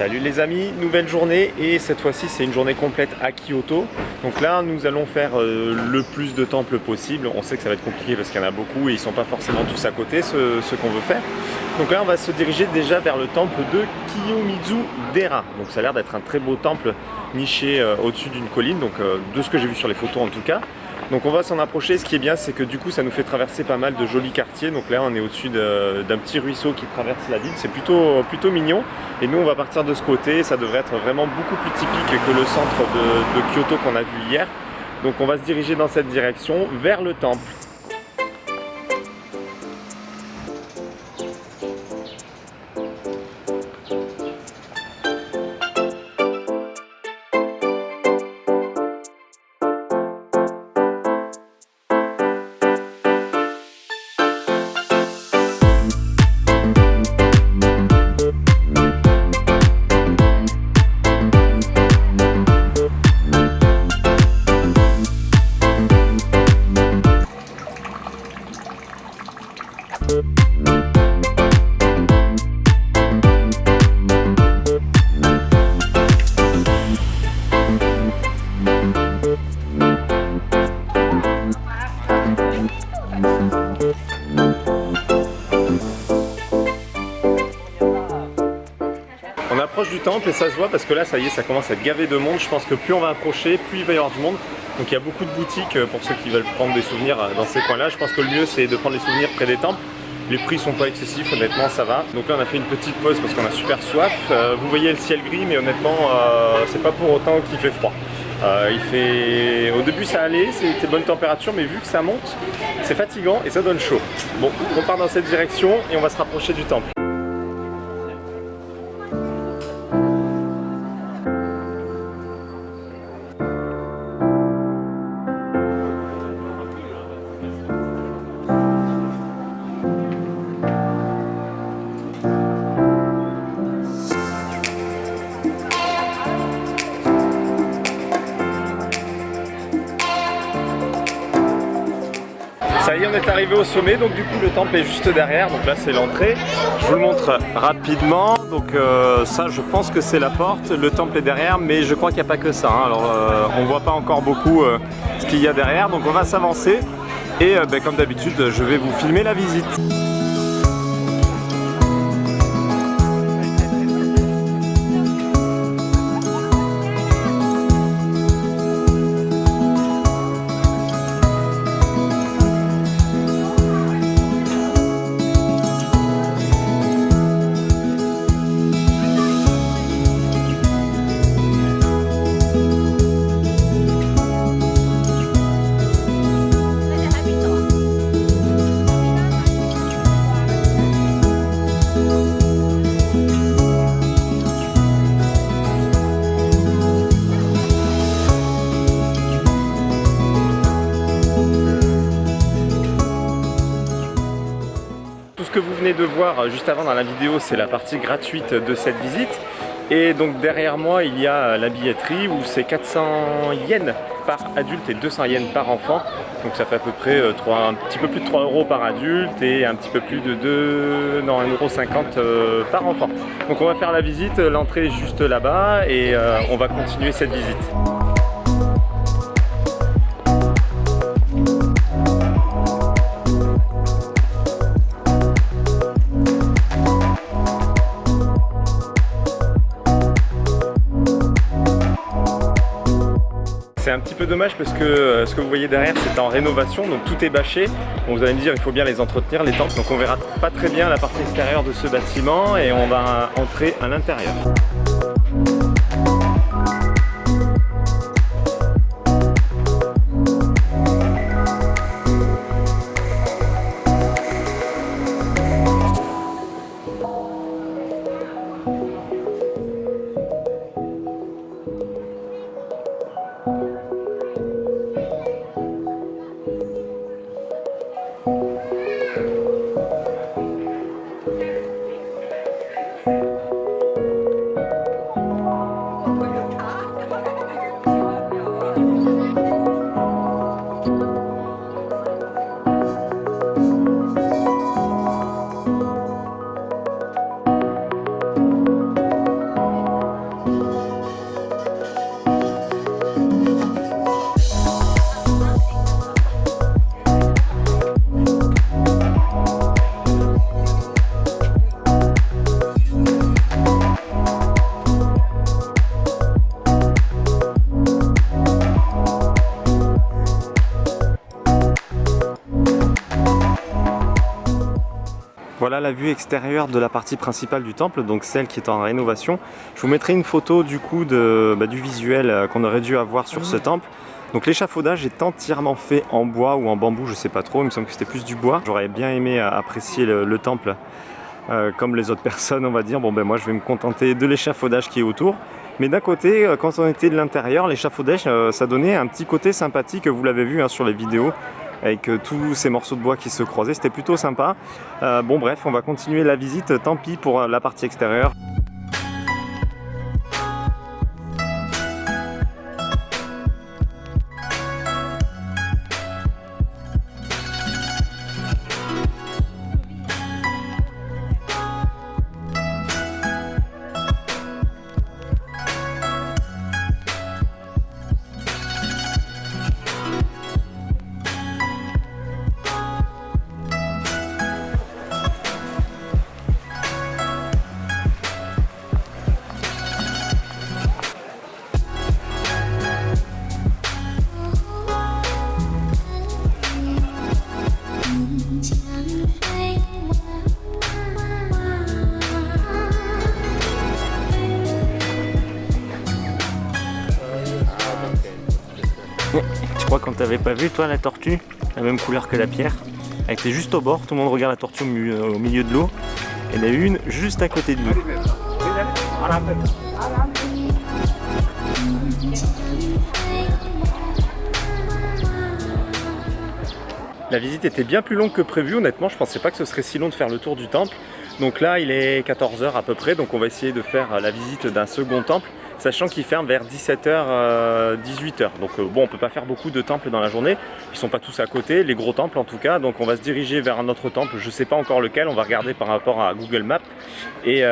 Salut les amis, nouvelle journée et cette fois-ci c'est une journée complète à Kyoto. Donc là nous allons faire le plus de temples possible. On sait que ça va être compliqué parce qu'il y en a beaucoup et ils sont pas forcément tous à côté ceux qu'on veut faire. Donc là on va se diriger déjà vers le temple de Kiyomizu-dera. Donc ça a l'air d'être un très beau temple niché au-dessus d'une colline, donc de ce que j'ai vu sur les photos en tout cas. Donc on va s'en approcher. Ce qui est bien, c'est que du coup ça nous fait traverser pas mal de jolis quartiers. Donc là on est au-dessus d'un petit ruisseau qui traverse la ville, c'est plutôt mignon. Et nous on va partir de ce côté, ça devrait être vraiment beaucoup plus typique que le centre de Kyoto qu'on a vu hier. Donc on va se diriger dans cette direction vers le temple. On approche du temple et ça se voit parce que là ça y est, ça commence à être gavé de monde. Je pense que plus on va approcher, plus il va y avoir du monde. Donc il y a beaucoup de boutiques pour ceux qui veulent prendre des souvenirs dans ces coins là. Je pense que le mieux c'est de prendre des souvenirs près des temples. Les prix sont pas excessifs, honnêtement ça va. Donc là on a fait une petite pause parce qu'on a super soif. Vous voyez le ciel gris mais honnêtement c'est pas pour autant qu'il fait froid. Au début ça allait, c'était bonne température, mais vu que ça monte, c'est fatigant et ça donne chaud. Bon, on part dans cette direction et on va se rapprocher du temple. Ça y est, on est arrivé au sommet, donc du coup le temple est juste derrière, donc là c'est l'entrée. Je vous le montre rapidement, donc ça je pense que c'est la porte, le temple est derrière, mais je crois qu'il n'y a pas que ça, hein. Alors on voit pas encore beaucoup ce qu'il y a derrière, donc on va s'avancer et comme d'habitude je vais vous filmer la visite. Ce que vous venez de voir juste avant dans la vidéo, c'est la partie gratuite de cette visite. Et donc derrière moi, il y a la billetterie où c'est 400 yens par adulte et 200 yens par enfant. Donc ça fait à peu près un petit peu plus de 3 € par adulte et un petit peu plus de 1,50 € par enfant. Donc on va faire la visite, l'entrée est juste là-bas et on va continuer cette visite. C'est un petit peu dommage parce que ce que vous voyez derrière c'est en rénovation, donc tout est bâché. Bon, vous allez me dire il faut bien les entretenir les temples, donc on verra pas très bien la partie extérieure de ce bâtiment et on va entrer à l'intérieur. Voilà la vue extérieure de la partie principale du temple, donc celle qui est en rénovation. Je vous mettrai une photo du coup du visuel qu'on aurait dû avoir sur ce temple. Donc l'échafaudage est entièrement fait en bois ou en bambou, je sais pas trop, il me semble que c'était plus du bois. J'aurais bien aimé apprécier le temple comme les autres personnes, on va dire. Bon ben moi je vais me contenter de l'échafaudage qui est autour. Mais d'un côté, quand on était de l'intérieur, l'échafaudage ça donnait un petit côté sympathique, vous l'avez vu sur les vidéos, avec tous ces morceaux de bois qui se croisaient, c'était plutôt sympa. Bon bref, on va continuer la visite, tant pis pour la partie extérieure. Tu crois qu'on t'avait pas vu toi la tortue, la même couleur que la pierre? Elle était juste au bord, tout le monde regarde la tortue au milieu de l'eau. Il y en a une juste à côté de nous. La visite était bien plus longue que prévu, honnêtement je pensais pas que ce serait si long de faire le tour du temple. Donc là il est 14 h à peu près, donc on va essayer de faire la visite d'un second temple, sachant qu'il ferme vers 17 h, 18 h. Donc bon, on peut pas faire beaucoup de temples dans la journée, ils sont pas tous à côté, les gros temples en tout cas, donc on va se diriger vers un autre temple, je sais pas encore lequel, on va regarder par rapport à Google Maps, et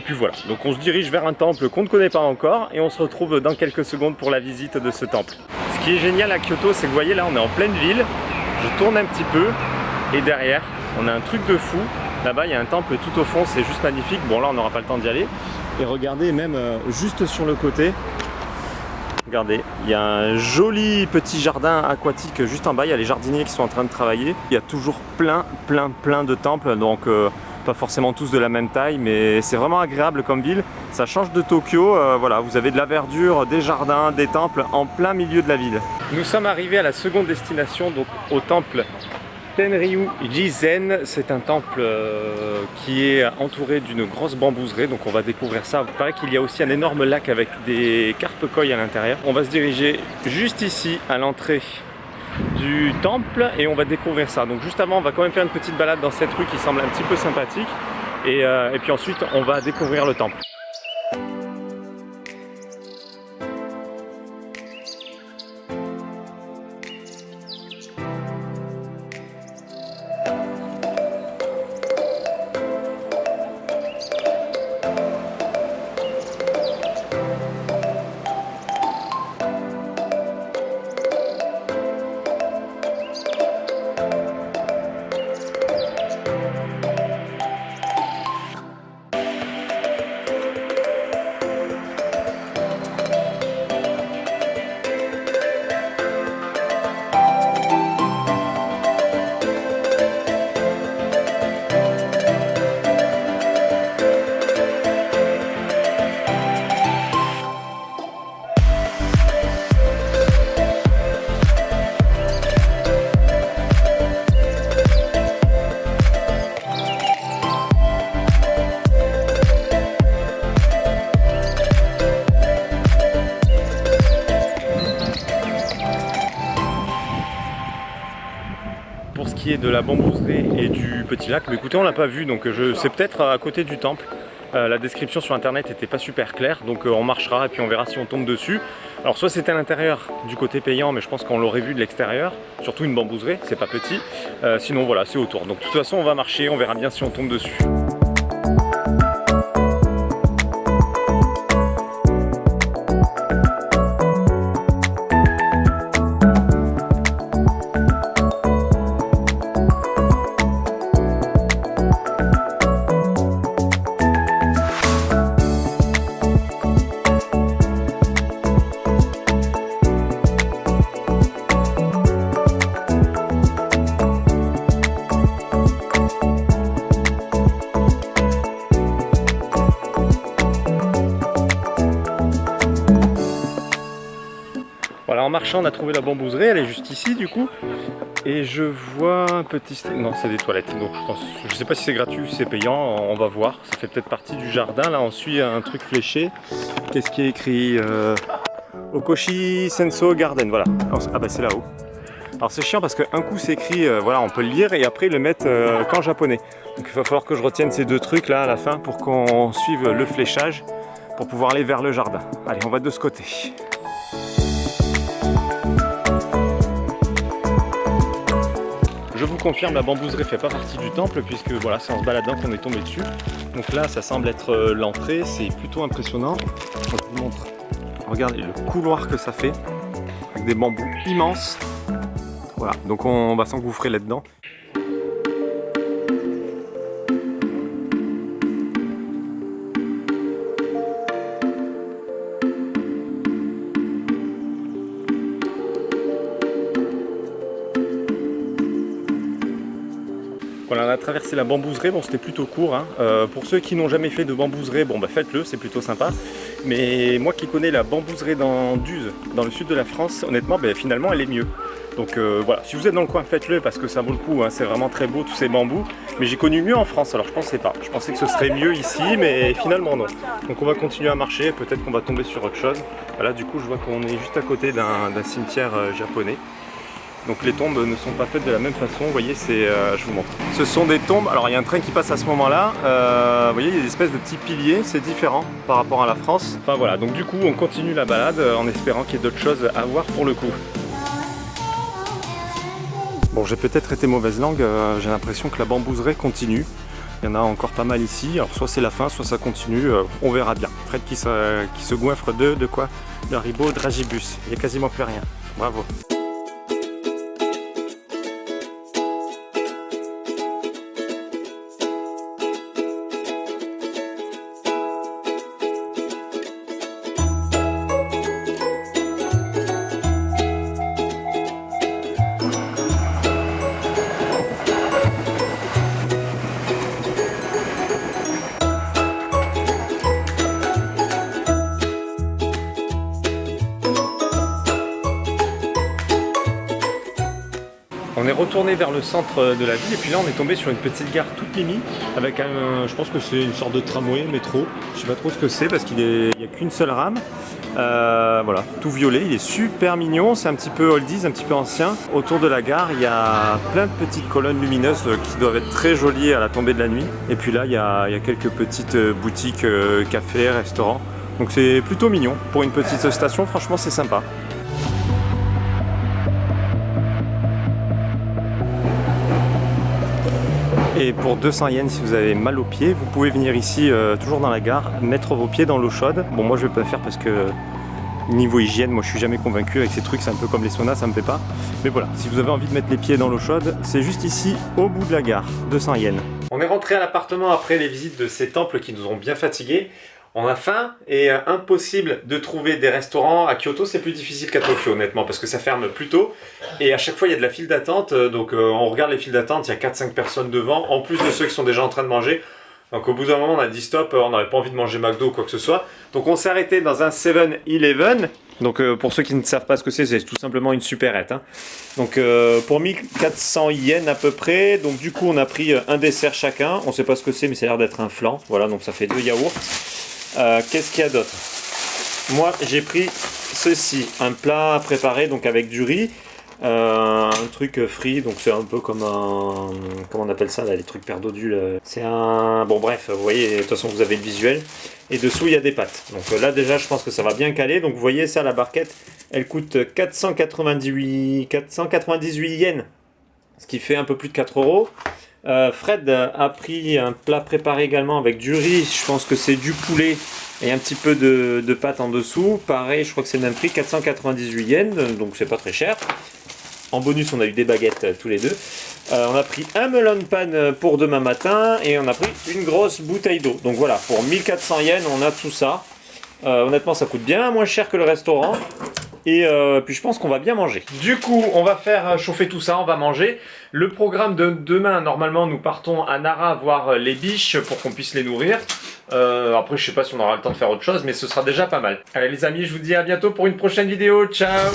puis voilà. Donc on se dirige vers un temple qu'on ne connaît pas encore, et on se retrouve dans quelques secondes pour la visite de ce temple. Ce qui est génial à Kyoto, c'est que vous voyez là on est en pleine ville, je tourne un petit peu, et derrière on a un truc de fou. Là-bas, il y a un temple tout au fond, c'est juste magnifique. Bon, là, on n'aura pas le temps d'y aller. Et regardez, même juste sur le côté, regardez, il y a un joli petit jardin aquatique juste en bas. Il y a les jardiniers qui sont en train de travailler. Il y a toujours plein de temples, donc pas forcément tous de la même taille, mais c'est vraiment agréable comme ville. Ça change de Tokyo. Voilà, vous avez de la verdure, des jardins, des temples en plein milieu de la ville. Nous sommes arrivés à la seconde destination, donc au temple Tenryu Jizen. C'est un temple qui est entouré d'une grosse bambouserie, donc on va découvrir ça. Il paraît qu'il y a aussi un énorme lac avec des carpe koi à l'intérieur. On va se diriger juste ici à l'entrée du temple et on va découvrir ça. Donc juste avant, on va quand même faire une petite balade dans cette rue qui semble un petit peu sympathique et puis ensuite on va découvrir le temple. Pour ce qui est de la bambouserie et du petit lac, mais écoutez, on l'a pas vu, donc c'est peut-être à côté du temple. La description sur internet n'était pas super claire, donc on marchera et puis on verra si on tombe dessus. Alors soit c'était à l'intérieur du côté payant, mais je pense qu'on l'aurait vu de l'extérieur, surtout une bambouserie, c'est pas petit. Sinon voilà, c'est autour. Donc de toute façon on va marcher, on verra bien si on tombe dessus. Alors en marchant, on a trouvé la bambouserie, elle est juste ici du coup. Et je vois un petit... Non, c'est des toilettes, donc je sais pas si c'est gratuit ou si c'est payant, on va voir. Ça fait peut-être partie du jardin, là on suit un truc fléché. Qu'est-ce qui est écrit Okoshi Senso Garden, voilà. Ah bah c'est là-haut. Alors c'est chiant parce qu'un coup c'est écrit, voilà, on peut le lire et après ils le mettent qu'en japonais. Donc il va falloir que je retienne ces deux trucs là à la fin pour qu'on suive le fléchage pour pouvoir aller vers le jardin. Allez, on va de ce côté. Je vous confirme, la bambouserie fait pas partie du temple puisque voilà, c'est en se baladant qu'on est tombé dessus. Donc là, ça semble être l'entrée, c'est plutôt impressionnant. Je vous montre, regardez le couloir que ça fait, avec des bambous immenses. Voilà, donc on va s'engouffrer là-dedans. Voilà, on a traversé la bambouserie, bon c'était plutôt court, hein. Pour ceux qui n'ont jamais fait de bambouserie, bon bah faites-le, c'est plutôt sympa. Mais moi qui connais la bambouserie d'Uzes, dans le sud de la France, honnêtement, bah, finalement elle est mieux. Donc voilà, si vous êtes dans le coin, faites-le parce que ça vaut le coup, hein. C'est vraiment très beau tous ces bambous. Mais j'ai connu mieux en France, alors je pensais pas. Je pensais que ce serait mieux ici, mais finalement non. Donc on va continuer à marcher, peut-être qu'on va tomber sur autre chose. Voilà, du coup je vois qu'on est juste à côté d'un cimetière japonais. Donc les tombes ne sont pas faites de la même façon, vous voyez, c'est, je vous montre. Ce sont des tombes, alors il y a un train qui passe à ce moment-là, vous voyez, il y a des espèces de petits piliers, c'est différent par rapport à la France. Enfin voilà, donc du coup on continue la balade en espérant qu'il y ait d'autres choses à voir pour le coup. Bon, j'ai peut-être été mauvaise langue, j'ai l'impression que la bambouserie continue. Il y en a encore pas mal ici, alors soit c'est la fin, soit ça continue, on verra bien. Fred qui se goinfre de quoi? De Haribo Dragibus, il n'y a quasiment plus rien, bravo. On est retourné vers le centre de la ville et puis là on est tombé sur une petite gare toute mimi avec un, je pense que c'est une sorte de tramway, métro, je sais pas trop ce que c'est parce qu'il n'y a qu'une seule rame. Voilà, tout violet, il est super mignon, c'est un petit peu oldies, un petit peu ancien. Autour de la gare il y a plein de petites colonnes lumineuses qui doivent être très jolies à la tombée de la nuit. Et puis là il y a quelques petites boutiques, cafés, restaurants. Donc c'est plutôt mignon, pour une petite station franchement c'est sympa. Et pour 200 yens, si vous avez mal aux pieds, vous pouvez venir ici, toujours dans la gare, mettre vos pieds dans l'eau chaude. Bon, moi je vais pas le faire parce que niveau hygiène, moi je suis jamais convaincu avec ces trucs, c'est un peu comme les saunas, ça me fait pas. Mais voilà, si vous avez envie de mettre les pieds dans l'eau chaude, c'est juste ici, au bout de la gare, 200 yens. On est rentré à l'appartement après les visites de ces temples qui nous ont bien fatigués. On a faim et impossible de trouver des restaurants. À Kyoto, c'est plus difficile qu'à Tokyo, honnêtement, parce que ça ferme plus tôt. Et à chaque fois, il y a de la file d'attente. Donc, on regarde les files d'attente, il y a 4-5 personnes devant, en plus de ceux qui sont déjà en train de manger. Donc, au bout d'un moment, on a dit stop, on n'avait pas envie de manger McDo ou quoi que ce soit. Donc, on s'est arrêté dans un 7-Eleven. Donc, pour ceux qui ne savent pas ce que c'est tout simplement une supérette. Hein. Donc, pour 1400 yens à peu près. Donc, du coup, on a pris un dessert chacun. On ne sait pas ce que c'est, mais ça a l'air d'être un flan. Voilà, donc ça fait 2 yaourts. Qu'est-ce qu'il y a d'autre? Moi j'ai pris ceci, un plat préparé donc avec du riz, un truc frit, donc c'est un peu comme un... comment on appelle ça là, les trucs père dodus, c'est un... bon bref, vous voyez, de toute façon vous avez le visuel, et dessous il y a des pâtes. Donc là déjà je pense que ça va bien caler, donc vous voyez ça, la barquette, elle coûte 498 yens, ce qui fait un peu plus de 4 €. Fred a pris un plat préparé également avec du riz, je pense que c'est du poulet et un petit peu de pâte en dessous. Pareil, je crois que c'est le même prix, 498 yens, donc c'est pas très cher. En bonus, on a eu des baguettes tous les deux. On a pris un melon pan pour demain matin et on a pris une grosse bouteille d'eau. Donc voilà, pour 1400 yens, on a tout ça. Honnêtement, ça coûte bien moins cher que le restaurant. Et puis je pense qu'on va bien manger. Du coup, on va faire chauffer tout ça, on va manger. Le programme de demain, normalement, nous partons à Nara voir les biches pour qu'on puisse les nourrir. Après, je sais pas si on aura le temps de faire autre chose, mais ce sera déjà pas mal. Allez les amis, je vous dis à bientôt pour une prochaine vidéo. Ciao!